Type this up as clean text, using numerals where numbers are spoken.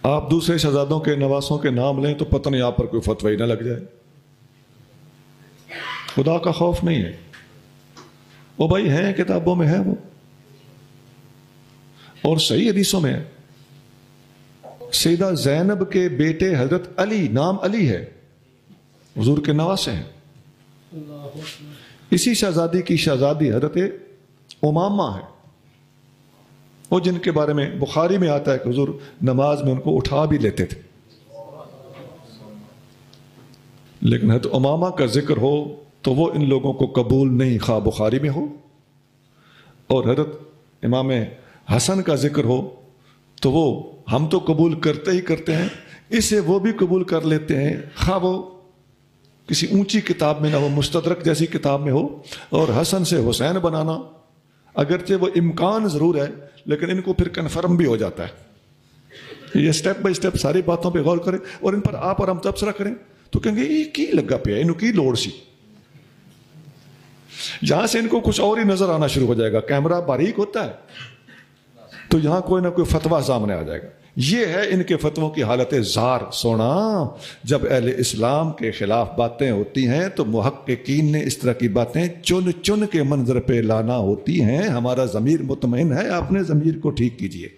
آپ دوسرے شہزادوں کے نواسوں کے نام لیں تو پتہ نہیں آپ پر کوئی فتوی ہی نہ لگ جائے۔ خدا کا خوف نہیں ہے، وہ بھائی ہیں کتابوں میں ہے وہ، اور صحیح حدیثوں میں ہے۔ سیدہ زینب کے بیٹے حضرت علی، نام علی ہے، حضور کے نواسے ہیں۔ اسی شہزادی کی شہزادی حضرت امامہ ہے، وہ جن کے بارے میں بخاری میں آتا ہے کہ حضور نماز میں ان کو اٹھا بھی لیتے تھے۔ لیکن حضرت امامہ کا ذکر ہو تو وہ ان لوگوں کو قبول نہیں، خواہ بخاری میں ہو، اور حضرت امام حسن کا ذکر ہو تو وہ ہم تو قبول کرتے ہی کرتے ہیں، اسے وہ بھی قبول کر لیتے ہیں، خواہ وہ کسی اونچی کتاب میں نہ ہو، مستدرک جیسی کتاب میں ہو۔ اور حسن سے حسین بنانا اگرچہ وہ امکان ضرور ہے، لیکن ان کو پھر کنفرم بھی ہو جاتا ہے۔ یہ سٹیپ بائی سٹیپ ساری باتوں پہ غور کریں اور ان پر آپ اور ہم تبصرہ کریں تو کہیں گے یہ کی لگا پیا، انہوں کی لوڑ سی۔ جہاں سے ان کو کچھ اور ہی نظر آنا شروع ہو جائے گا، کیمرہ باریک ہوتا ہے تو یہاں کوئی نہ کوئی فتویٰ سامنے آ جائے گا۔ یہ ہے ان کے فتووں کی حالت زار سونا۔ جب اہل اسلام کے خلاف باتیں ہوتی ہیں تو محققین نے اس طرح کی باتیں چن چن کے منظر پہ لانا ہوتی ہیں۔ ہمارا ضمیر مطمئن ہے، اپنے ضمیر کو ٹھیک کیجئے۔